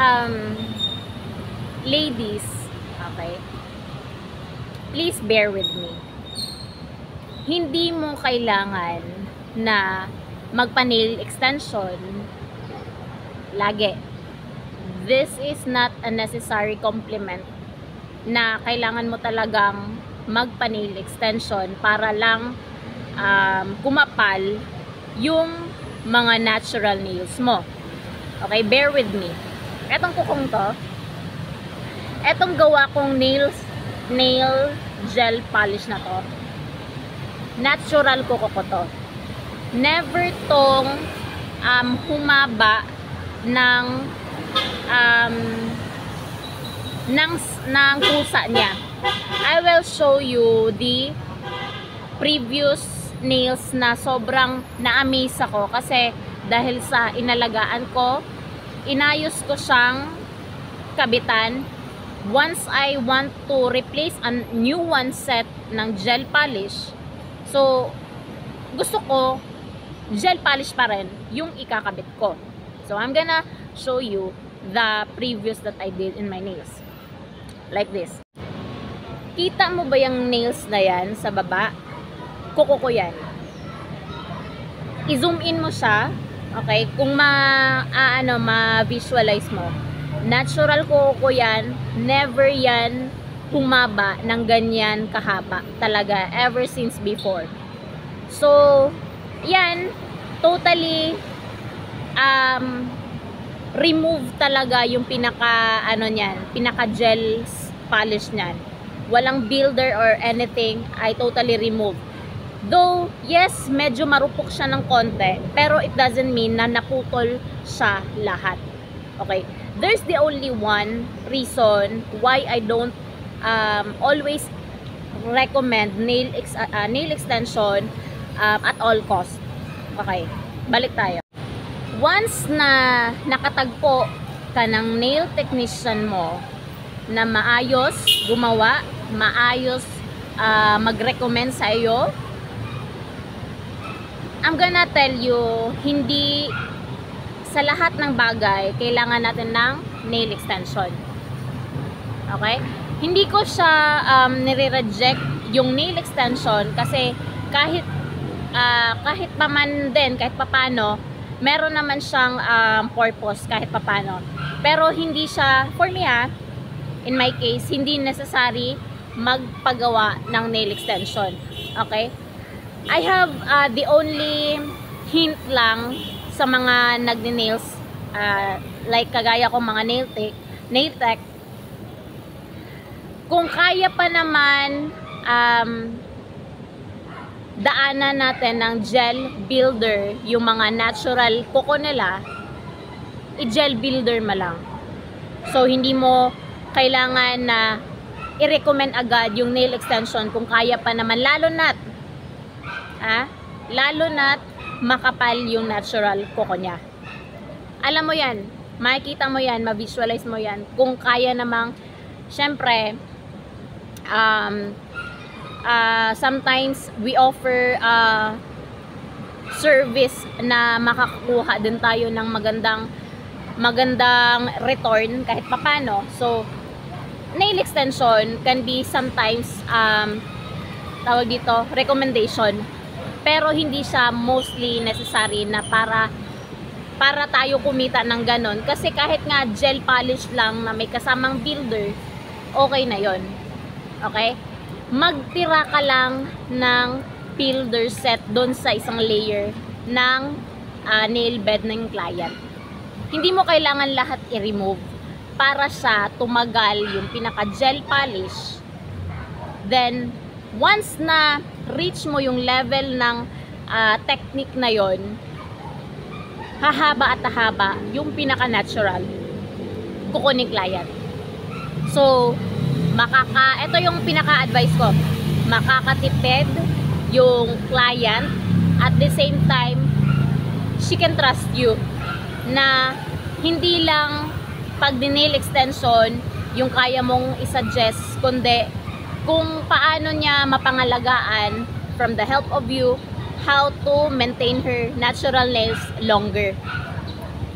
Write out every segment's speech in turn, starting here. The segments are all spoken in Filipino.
um, ladies, okay, please bear with me. Hindi mo kailangan na magpa-nail extension lagi. This is not a necessary compliment na kailangan mo talagang magpa-nail extension para lang kumapal yung mga natural nails mo. Okay, bear with me. Etong kukong to, etong gawa kong nail gel polish na to, natural kuko ko to. Never tong humaba ng kusa niya. I will show you the previous nails na sobrang na-amaze ako kasi dahil sa inalagaan ko, inayos ko siyang kabitan. Once I want to replace a new one set ng gel polish, so gusto ko gel polish pa rin yung ikakabit ko. So I'm gonna show you the previous that I did in my nails. Like this. Kita mo ba yung nails na yan sa baba? Kuko ko yan. I-zoom in mo siya. Okay? Kung ma-visualize mo. Natural kuko ko yan. Never yan humaba ng ganyan kahaba. Talaga. Ever since before. So, yan. Totally remove talaga yung pinaka gel polish niyan. Walang builder or anything. I totally remove. Though, yes, medyo marupok siya ng konti, pero it doesn't mean na naputol siya lahat. Okay? There's the only one reason why I don't always recommend nail extension at all cost. Okay? Balik tayo. Once na nakatagpo ka ng nail technician mo na maayos gumawa, maayos mag-recommend sa iyo, I'm gonna tell you, hindi sa lahat ng bagay kailangan natin ng nail extension. Okay? Hindi ko siya nire-reject yung nail extension kasi kahit paman din, kahit papano, meron naman siyang purpose kahit papano. Pero hindi siya, for me in my case, hindi necessary magpagawa ng nail extension. Okay? I have the only hint lang sa mga nagdi-nails, like kagaya ko mga nail tech, kung kaya pa naman daanan natin ng gel builder yung mga natural kuko nila, i-gel builder mo lang. So hindi mo kailangan na i-recommend agad yung nail extension kung kaya pa naman, lalo na't makapal yung natural kuko niya. Alam mo yan, makikita mo yan, ma-visualize mo yan kung kaya namang, syempre sometimes we offer service na makakuha din tayo ng magandang return kahit papano. So nail extension can be sometimes tawag dito, recommendation, pero hindi siya mostly necessary na para tayo kumita ng ganon, kasi kahit nga gel polish lang na may kasamang builder, okay na yon. Okay? Magtira ka lang ng builder set doon sa isang layer ng nail bed ng client. Hindi mo kailangan lahat i-remove para siya tumagal yung pinaka gel polish. Then once na reach mo yung level ng technique na yon, hahaba at hahaba yung pinaka natural kuko ni client. So ito yung pinaka-advice ko, makakatipid yung client, at the same time she can trust you na hindi lang pag nail extension yung kaya mong isuggest, kundi kung paano niya mapangalagaan, from the help of you, how to maintain her natural nails longer.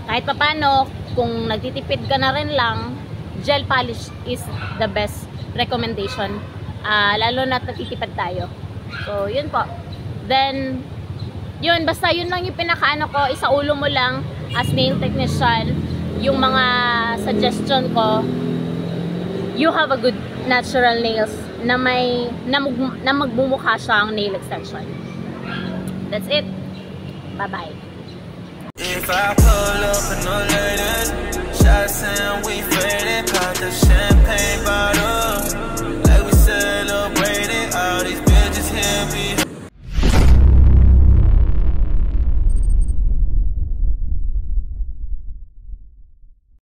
Kahit papano, kung nagtitipid ka na rin lang, gel polish is the best recommendation. Lalo na nagtitipid tayo. So, yun po. Then, yun, basta yun lang yung pinakaano ko, isaulo mo lang as nail technician, yung mga suggestion ko, you have a good natural nails na magmumukha siyang nail extension. That's it. Bye-bye. If I pull up in the latest, shots and we faded, pop the champagne bottle.